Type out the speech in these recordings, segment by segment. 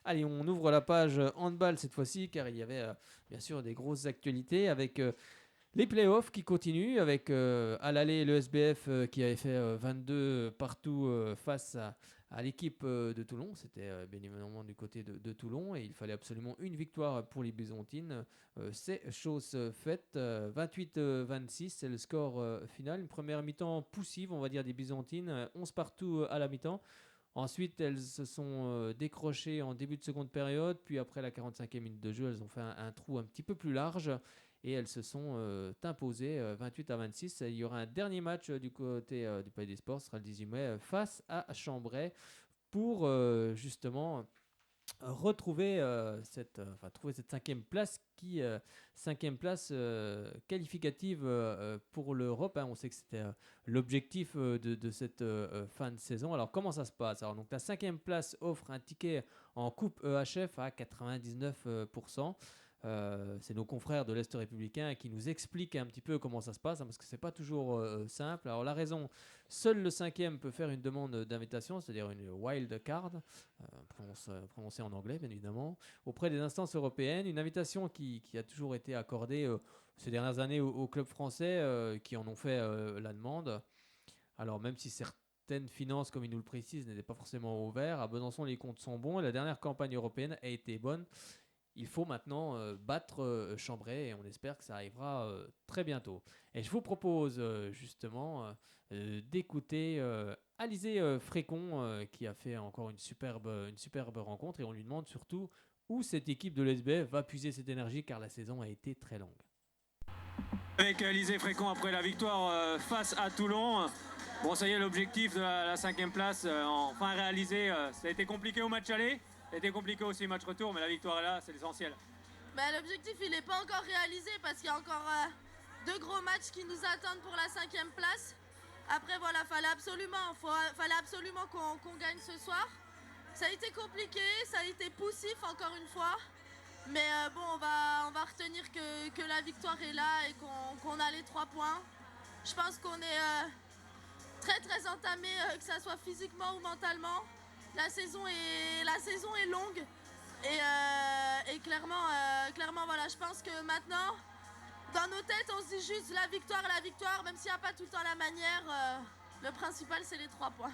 Allez, on ouvre la page handball cette fois-ci car il y avait bien sûr des grosses actualités avec les playoffs qui continuent avec à l'aller le SBF qui avait fait 22 partout face à l'équipe de Toulon. C'était bien évidemment du côté de Toulon et il fallait absolument une victoire pour les Byzantines. C'est chose faite. 28-26, c'est le score final. Une première mi-temps poussive, on va dire, des Byzantines. 11 partout à la mi-temps. Ensuite, elles se sont décrochées en début de seconde période, puis après la 45e minute de jeu, elles ont fait un trou un petit peu plus large et elles se sont imposées 28-26. Il y aura un dernier match du côté du Palais des Sports, ce sera le 18 mai, face à Chambray pour justement retrouver trouver cette cinquième place qualificative pour l'Europe, hein. On sait que c'était l'objectif de cette fin de saison. Alors comment ça se passe? Alors donc la cinquième place offre un ticket en Coupe EHF à 99%. C'est nos confrères de l'Est républicain qui nous expliquent un petit peu comment ça se passe, hein, parce que c'est pas toujours simple. Alors la raison, seul le cinquième peut faire une demande d'invitation, c'est-à-dire une wild card, prononcée en anglais bien évidemment, auprès des instances européennes. Une invitation qui a toujours été accordée ces dernières années aux clubs français qui en ont fait la demande. Alors même si certaines finances, comme ils nous le précisent, n'étaient pas forcément ouvertes, à Besançon les comptes sont bons et la dernière campagne européenne a été bonne. Il faut maintenant battre Chambray et on espère que ça arrivera très bientôt. Et je vous propose justement d'écouter Alizé Frécon qui a fait encore une superbe rencontre et on lui demande surtout où cette équipe de l'SBF va puiser cette énergie car la saison a été très longue. Avec Alizé Frécon après la victoire face à Toulon. Bon, ça y est, l'objectif de la cinquième place enfin réalisé. Ça a été compliqué au match aller, ça a été compliqué aussi au match retour, mais la victoire est là, c'est l'essentiel. Bah, l'objectif il n'est pas encore réalisé parce qu'il y a encore deux gros matchs qui nous attendent pour la cinquième place. Après voilà, fallait absolument qu'on gagne ce soir. Ça a été compliqué, ça a été poussif encore une fois. Mais bon, on va retenir que la victoire est là et qu'on a les 3 points. Je pense qu'on est très entamé, que ça soit physiquement ou mentalement. La saison est longue. Et clairement, voilà, je pense que maintenant, dans nos têtes, on se dit juste la victoire, même s'il n'y a pas tout le temps la manière. Le principal, c'est les 3 points.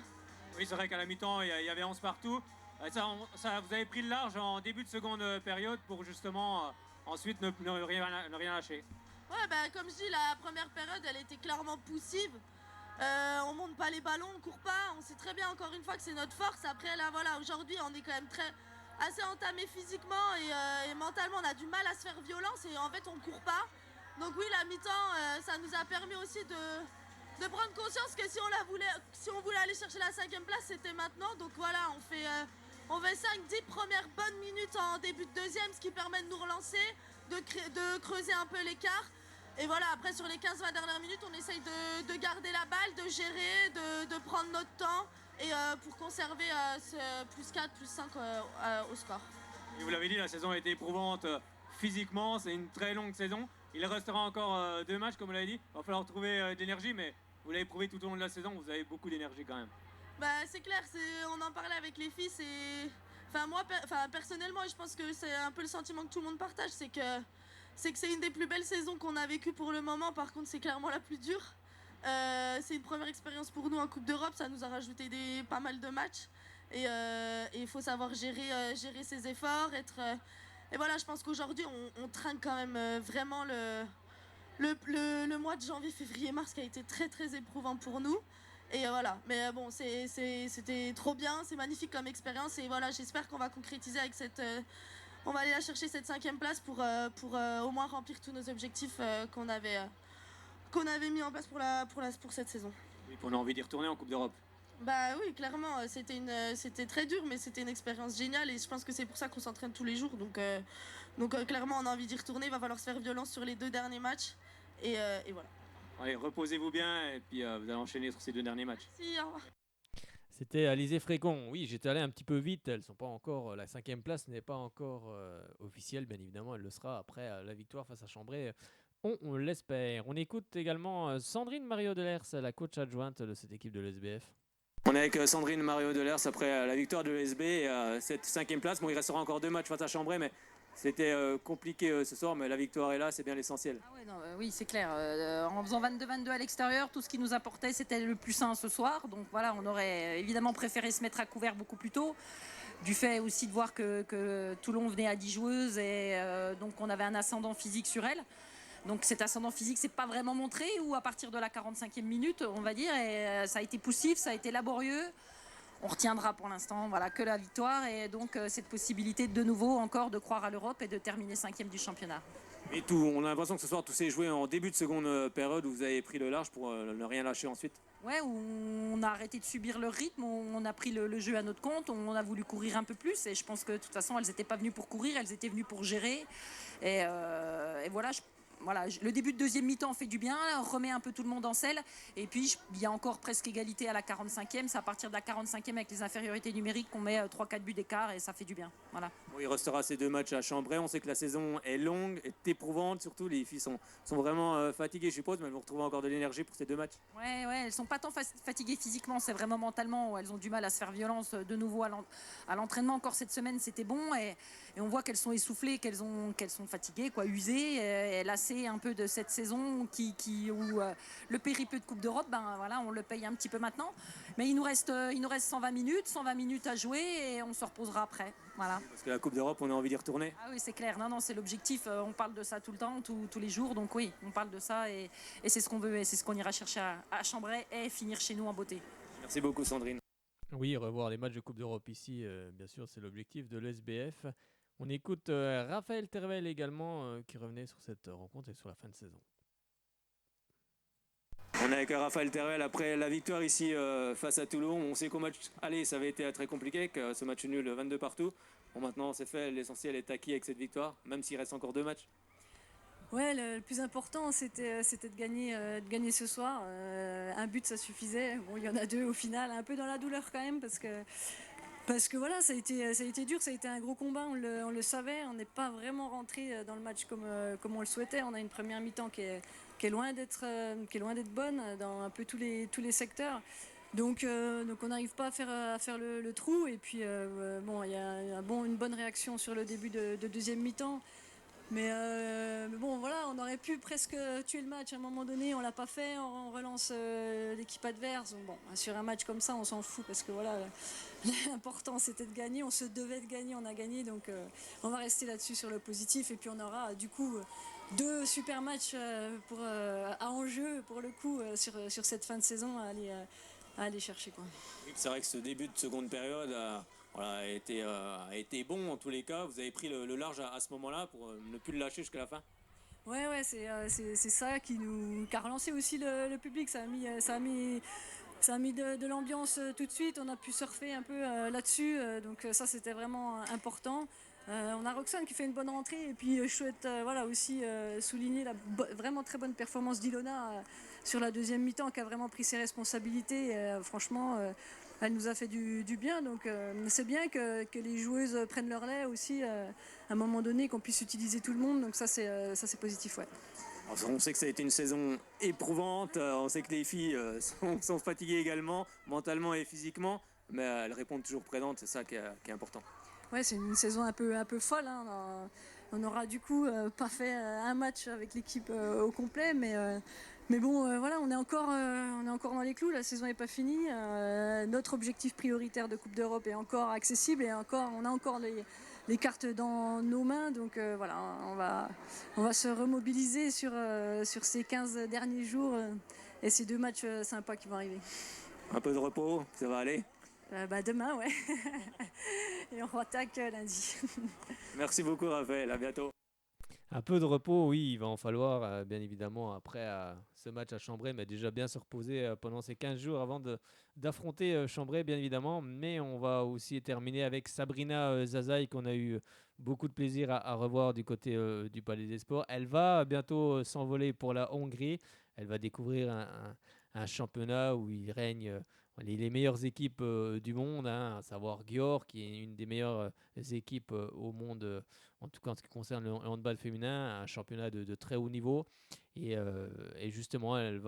Oui, c'est vrai qu'à la mi-temps, il y avait 11 partout. Vous avez pris le large en début de seconde période pour justement ensuite ne rien lâcher. Ouais, bah, comme je dis, la première période, elle était clairement poussive. On monte pas les ballons, on court pas. On sait très bien, encore une fois, que c'est notre force. Après, là, voilà, aujourd'hui, on est quand même assez entamé physiquement et mentalement. On a du mal à se faire violence et en fait, on court pas. Donc oui, la mi-temps, ça nous a permis aussi de prendre conscience que si on voulait aller chercher la cinquième place, c'était maintenant. Donc voilà, on fait 5-10 premières bonnes minutes en début de deuxième, ce qui permet de nous relancer, de creuser un peu l'écart. Et voilà, après sur les 15-20 dernières minutes, on essaye de garder la balle, de gérer, de prendre notre temps et pour conserver ce plus 4, plus 5 au score. Et vous l'avez dit, la saison a été éprouvante physiquement, c'est une très longue saison. Il restera encore 2 matchs, comme vous l'avez dit. Il va falloir trouver de l'énergie, mais vous l'avez prouvé tout au long de la saison, vous avez beaucoup d'énergie quand même. Bah c'est clair, on en parlait avec les filles, personnellement, je pense que c'est un peu le sentiment que tout le monde partage, c'est une des plus belles saisons qu'on a vécues pour le moment. Par contre, c'est clairement la plus dure. C'est une première expérience pour nous en Coupe d'Europe, ça nous a rajouté pas mal de matchs. Et il faut savoir gérer ses efforts, et voilà, je pense qu'aujourd'hui, on trinque quand même vraiment le mois de janvier, février, mars qui a été très éprouvant pour nous. Et voilà, mais bon, c'était trop bien, c'est magnifique comme expérience. Et voilà, j'espère qu'on va concrétiser avec on va aller la chercher cette cinquième place pour au moins remplir tous nos objectifs qu'on avait mis en place pour cette saison. Et on a envie d'y retourner en Coupe d'Europe. Bah oui, clairement, c'était très dur, mais c'était une expérience géniale et je pense que c'est pour ça qu'on s'entraîne tous les jours. Donc clairement, on a envie d'y retourner. Il va falloir se faire violence sur les 2 derniers matchs et voilà. Allez, reposez-vous bien et puis vous allez enchaîner sur ces 2 derniers matchs. Merci, au revoir. C'était Alizé Frécon. Oui, j'étais allé un petit peu vite. Elles sont pas encore. La cinquième place n'est pas encore officielle, bien évidemment. Elle le sera après la victoire face à Chambray. On l'espère. On écoute également Sandrine Mario Delers, la coach adjointe de cette équipe de l'SBF. On est avec Sandrine Mario Delers après la victoire de l'ESB et cette 5e place. Bon, il restera encore 2 matchs face à Chambray, mais c'était compliqué ce soir, mais la victoire est là, c'est bien l'essentiel. Ah ouais, non, oui, c'est clair. En faisant 22-22 à l'extérieur, tout ce qui nous apportait, c'était le plus sain ce soir. Donc voilà, on aurait évidemment préféré se mettre à couvert beaucoup plus tôt. Du fait aussi de voir que Toulon venait à 10 joueuses et donc on avait un ascendant physique sur elle. Donc cet ascendant physique s'est pas vraiment montré ou à partir de la 45e minute, on va dire, et ça a été poussif, ça a été laborieux. On retiendra pour l'instant voilà, que la victoire et donc cette possibilité de nouveau encore de croire à l'Europe et de terminer 5e du championnat. Et tout, on a l'impression que ce soir tout s'est joué en début de seconde période où vous avez pris le large pour ne rien lâcher ensuite. Ouais, on a arrêté de subir le rythme, on a pris le jeu à notre compte, on a voulu courir un peu plus et je pense que de toute façon elles n'étaient pas venues pour courir, elles étaient venues pour gérer et voilà. Le début de deuxième mi-temps fait du bien, remet un peu tout le monde en selle. Et puis, il y a encore presque égalité à la 45e. C'est à partir de la 45e avec les infériorités numériques qu'on met 3-4 buts d'écart et ça fait du bien. Voilà. Bon, il restera ces 2 matchs à Chambray. On sait que la saison est longue, est éprouvante. Surtout, les filles sont vraiment fatiguées, je suppose, mais elles vont retrouver encore de l'énergie pour ces 2 matchs. Ouais, elles sont pas tant fatiguées physiquement, c'est vraiment mentalement où elles ont du mal à se faire violence de nouveau à l'entraînement. Encore cette semaine, c'était bon et on voit qu'elles sont essoufflées, qu'elles sont fatiguées, usées, lassées un peu de cette saison où le périple de Coupe d'Europe, voilà, on le paye un petit peu maintenant. Mais il nous reste 120 minutes à jouer et on se reposera après. Voilà. Parce que la Coupe d'Europe, on a envie d'y retourner. Ah oui, c'est clair. Non, c'est l'objectif. On parle de ça tout le temps, tous les jours. Donc oui, on parle de ça et c'est ce qu'on veut et c'est ce qu'on ira chercher à Chambray et finir chez nous en beauté. Merci beaucoup, Sandrine. Oui, revoir les matchs de Coupe d'Europe ici, bien sûr, c'est l'objectif de l'ESBF. On écoute Raphaël Tervel également qui revenait sur cette rencontre et sur la fin de saison. On est avec Raphaël Tervel après la victoire ici face à Toulon. On sait qu'au match aller, ça avait été très compliqué, que ce match nul 22 partout. Bon, maintenant, c'est fait, l'essentiel est acquis avec cette victoire, même s'il reste encore 2 matchs. Ouais, le plus important, c'était de gagner ce soir. Un but, ça suffisait. Bon, il y en a 2 au final, un peu dans la douleur quand même, parce que voilà, ça a été dur, ça a été un gros combat, on le savait. On n'est pas vraiment rentré dans le match comme on le souhaitait. On a une première mi-temps qui est loin d'être bonne dans un peu tous les secteurs. Donc on n'arrive pas à faire le trou. Et puis bon, il y a une bonne réaction sur le début de deuxième mi-temps. Mais bon, voilà, on aurait pu presque tuer le match à un moment donné, on l'a pas fait, on relance l'équipe adverse. Bon, sur un match comme ça, on s'en fout parce que voilà, l'important c'était de gagner, on se devait de gagner, on a gagné, donc on va rester là-dessus sur le positif et puis on aura du coup 2 super matchs à enjeu pour le coup sur cette fin de saison à aller chercher, quoi. C'est vrai que ce début de seconde période a été bon en tous les cas. Vous avez pris le large à ce moment-là pour ne plus le lâcher jusqu'à la fin. Ouais, c'est ça qui a relancé aussi le public. Ça a mis de l'ambiance tout de suite. On a pu surfer un peu là-dessus. Donc ça, c'était vraiment important. On a Roxane qui fait une bonne rentrée. Et puis je souhaite aussi souligner la vraiment très bonne performance d'Ilona sur la deuxième mi-temps, qui a vraiment pris ses responsabilités. Franchement, elle nous a fait du bien. Donc c'est bien que les joueuses prennent leur lait aussi à un moment donné, qu'on puisse utiliser tout le monde. Donc ça, c'est positif, ouais. Alors, on sait que ça a été une saison éprouvante. On sait que les filles sont fatiguées également, mentalement et physiquement. Mais elles répondent toujours présentes. C'est ça qui est important. Ouais, c'est une saison un peu folle. Hein. On aura du coup pas fait un match avec l'équipe au complet, mais bon, voilà, on est encore dans les clous. La saison n'est pas finie. Notre objectif prioritaire de Coupe d'Europe est encore accessible et on a encore les cartes dans nos mains. Donc voilà, on va se remobiliser sur ces 15 derniers jours et ces 2 matchs sympas qui vont arriver. Un peu de repos, ça va aller? Demain, ouais. Et on attaque lundi. Merci beaucoup, Raphaël. À bientôt. Un peu de repos, oui, il va en falloir, bien évidemment, après ce match à Chambray, mais déjà bien se reposer pendant ces 15 jours avant d'affronter Chambray, bien évidemment. Mais on va aussi terminer avec Sabrina Zazaï, qu'on a eu beaucoup de plaisir à revoir du côté du Palais des Sports. Elle va bientôt s'envoler pour la Hongrie. Elle va découvrir un championnat où il règne, les meilleures équipes du monde, hein, à savoir Győr, qui est une des meilleures équipes au monde, en tout cas en ce qui concerne le handball féminin, un championnat de très haut niveau. Et justement, elle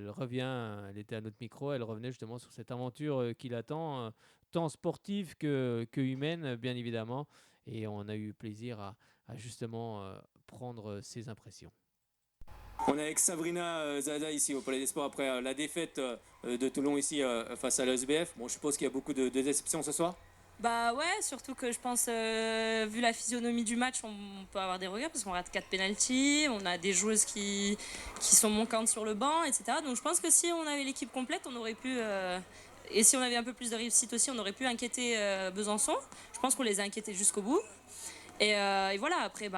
revient, elle était à notre micro, elle revenait justement sur cette aventure qui l'attend, tant sportive que humaine, bien évidemment. Et on a eu plaisir à justement prendre ses impressions. On est avec Sabrina Zaza ici au Palais des Sports après la défaite de Toulon ici face à l'ESBF. Bon, je suppose qu'il y a beaucoup de déceptions ce soir. Bah ouais, surtout que je pense, vu la physionomie du match, on peut avoir des regrets parce qu'on rate 4 pénaltys, on a des joueuses qui sont manquantes sur le banc, etc. Donc je pense que si on avait l'équipe complète, on aurait pu... et si on avait un peu plus de réussite aussi, on aurait pu inquiéter Besançon. Je pense qu'on les a inquiétés jusqu'au bout. Et voilà, après,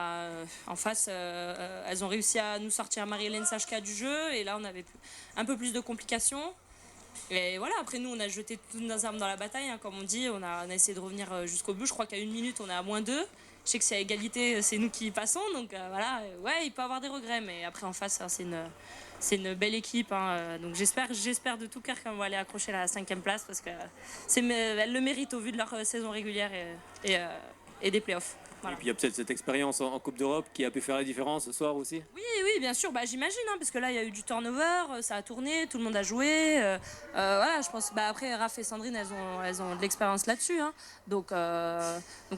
en face, elles ont réussi à nous sortir Marie-Hélène Sachka du jeu. Et là, on avait un peu plus de complications. Et voilà, après, nous, on a jeté toutes nos armes dans la bataille. Hein, comme on dit, on a essayé de revenir jusqu'au but. Je crois qu'à 1 minute, on est à -2. Je sais que c'est à égalité, c'est nous qui passons. Donc voilà, ouais, il peut avoir des regrets. Mais après, en face, hein, c'est une belle équipe. Hein, donc j'espère de tout cœur qu'on va aller accrocher la 5e place. Parce qu'elles le méritent au vu de leur saison régulière et des playoffs. Voilà. Et puis il y a peut-être cette expérience en Coupe d'Europe qui a pu faire la différence ce soir aussi. Oui, bien sûr, j'imagine, hein, parce que là il y a eu du turnover, ça a tourné, tout le monde a joué. Voilà, je pense. Après, Raph et Sandrine, elles ont de l'expérience là-dessus, hein, donc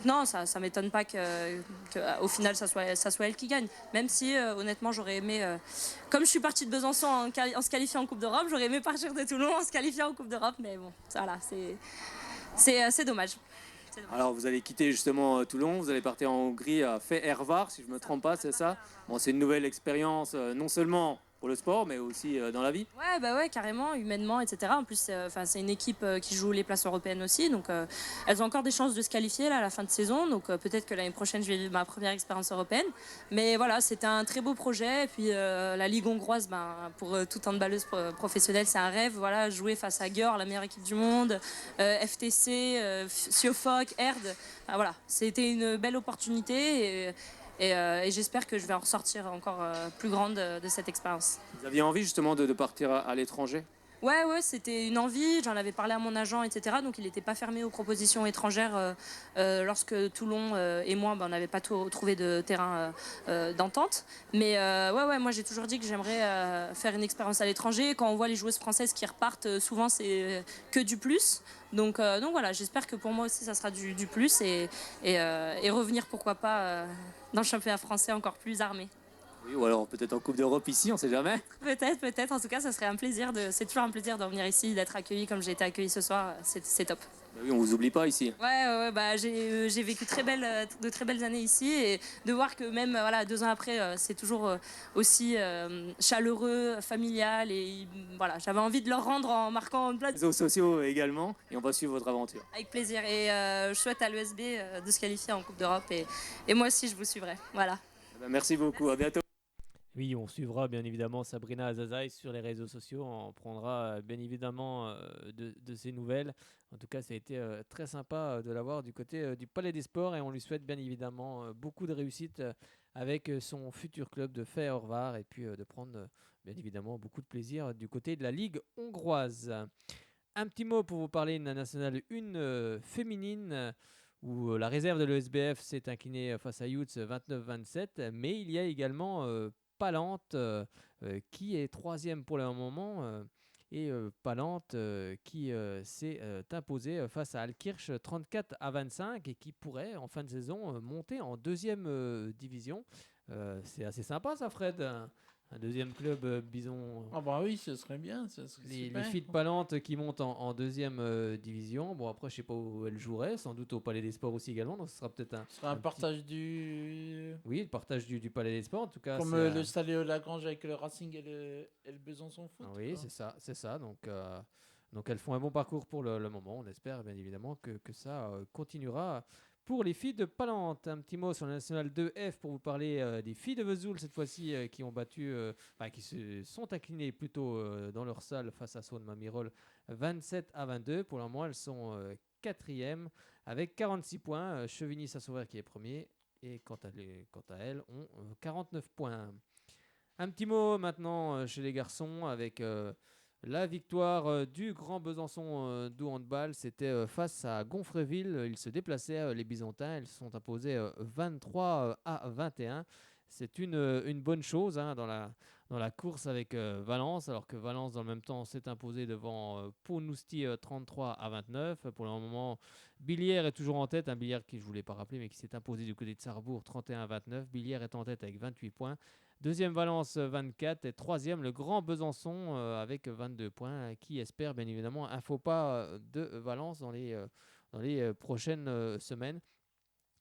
non, ça m'étonne pas qu'au final ça soit elles qui gagnent. Même si honnêtement j'aurais aimé, comme je suis partie de Besançon en se qualifiant en Coupe d'Europe, j'aurais aimé partir de Toulon en se qualifiant en Coupe d'Europe, mais bon, voilà, c'est dommage. Alors vous allez quitter justement Toulon, vous allez partir en Hongrie à Fehérvár, si je ne me trompe pas, c'est ça? Bon, c'est une nouvelle expérience, non seulement pour le sport, mais aussi dans la vie. Ouais, carrément, humainement, etc. En plus, c'est une équipe qui joue les places européennes aussi, donc elles ont encore des chances de se qualifier là, à la fin de saison, donc peut-être que l'année prochaine, je vais vivre ma première expérience européenne. Mais voilà, c'était un très beau projet, et puis la Ligue hongroise, pour toute handballeuse professionnelle, c'est un rêve, voilà, jouer face à Győr, la meilleure équipe du monde, FTC, Siofok, Erd, voilà, c'était une belle opportunité, et j'espère que je vais en ressortir encore plus grande de cette expérience. Vous aviez envie justement de partir à l'étranger? Ouais, c'était une envie, j'en avais parlé à mon agent, etc. Donc il n'était pas fermé aux propositions étrangères lorsque Toulon et moi, on n'avait pas trouvé de terrain d'entente. Mais ouais, moi j'ai toujours dit que j'aimerais faire une expérience à l'étranger. Quand on voit les joueuses françaises qui repartent, souvent c'est que du plus. Donc voilà, j'espère que pour moi aussi ça sera du plus et revenir pourquoi pas dans le championnat français encore plus armé. Oui, ou alors peut-être en Coupe d'Europe ici, on sait jamais. Peut-être. En tout cas, ça serait un plaisir. C'est toujours un plaisir de revenir ici, d'être accueilli comme j'ai été accueilli ce soir. C'est top. Oui, on vous oublie pas ici. Ouais, j'ai vécu de très belles années ici et de voir que même 2 ans après, c'est toujours aussi chaleureux, familial et voilà, j'avais envie de leur rendre en marquant plein de Réseaux sociaux également, et on va suivre votre aventure. Avec plaisir et je souhaite à l'ESB de se qualifier en Coupe d'Europe et moi aussi je vous suivrai. Voilà. Merci beaucoup, à bientôt. Oui, on suivra bien évidemment Sabrina Azazaï sur les réseaux sociaux. On prendra bien évidemment de ses nouvelles. En tout cas, ça a été très sympa de l'avoir du côté du Palais des Sports et on lui souhaite bien évidemment beaucoup de réussite avec son futur club de Fehérvár et puis de prendre bien évidemment beaucoup de plaisir du côté de la Ligue hongroise. Un petit mot pour vous parler de la Nationale 1 féminine où la réserve de l'ESBF s'est inclinée face à Youth 29-27, mais il y a également Palante qui est 3e pour le moment et Palante qui s'est imposé face à Altkirch 34-25 et qui pourrait en fin de saison monter en 2e division. C'est assez sympa ça, Fred, un 2e club bison. Ah bah oui, ce serait bien. Les filles de Palante qui montent en 2e division. Bon, après, je sais pas où elles joueraient, sans doute au Palais des Sports aussi également. Donc, ce sera peut-être un partage du. Oui, le partage du Palais des Sports, en tout cas. Comme le Stade Lagrange avec le Racing et le Besançon Foot. Oui, c'est ça. Donc, elles font un bon parcours pour le moment. On espère bien évidemment que ça continuera. Pour les filles de Palante, un petit mot sur la Nationale 2F pour vous parler des filles de Vesoul cette fois-ci qui ont battu, qui se sont inclinées plutôt dans leur salle face à Saône-Mamirol 27-22. Pour le moment, elles sont 4e avec 46 points. Chevigny-Saint-Sauveur qui est premier et quant à elles ont 49 points. Un petit mot maintenant chez les garçons avec La victoire du Grand Besançon du handball, c'était face à Gonfreville. Ils se déplaçaient, les Byzantins. Ils se sont imposés 23 à 21. C'est une bonne chose hein, dans la course avec Valence, alors que Valence, dans le même temps, s'est imposé devant Pau-Nousty 33 à 29. Pour le moment, Billière est toujours en tête. Un Billière qui, je ne voulais pas rappeler, mais qui s'est imposé du côté de Sarrebourg 31 à 29. Billière est en tête avec 28 points. Deuxième Valence 24 et troisième le Grand Besançon avec 22 points qui espère bien évidemment un faux pas de Valence dans les prochaines semaines.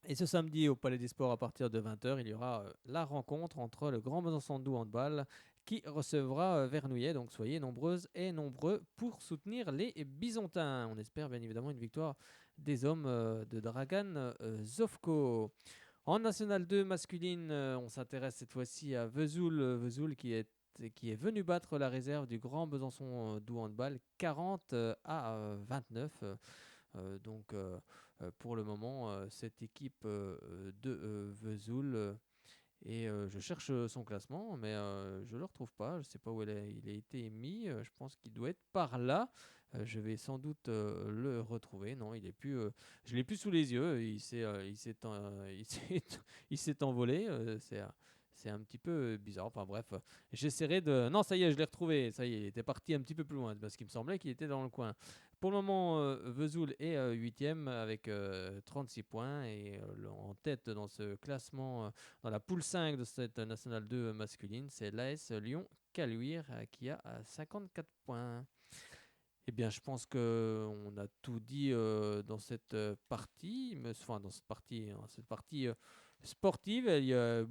Et ce samedi au Palais des Sports à partir de 20h, il y aura la rencontre entre le Grand Besançon de handball qui recevra Vernouillet. Donc soyez nombreuses et nombreux pour soutenir les Byzantins. On espère bien évidemment une victoire des hommes de Dragan Zovko. En National 2 masculine, on s'intéresse cette fois-ci à Vesoul. Vesoul qui est venu battre la réserve du Grand Besançon du handball 40 à 29. Pour le moment, cette équipe de Vesoul et je cherche son classement, mais je ne le retrouve pas. Je ne sais pas où il a été mis. Je pense qu'il doit être par là. Je vais sans doute le retrouver. Non, il est plus. Je ne l'ai plus sous les yeux. Il s'est envolé. C'est un petit peu bizarre. Enfin bref, j'essaierai de. Non, ça y est, je l'ai retrouvé. Ça y est, il était parti un petit peu plus loin parce qu'il me semblait qu'il était dans le coin. Pour le moment, Vesoul est 8e avec 36 points et en tête dans ce classement, dans la poule 5 de cette Nationale 2 masculine, c'est l'AS Lyon-Caluire qui a 54 points. Eh bien, je pense qu'on a tout dit dans cette partie, enfin dans cette partie sportive. Il y a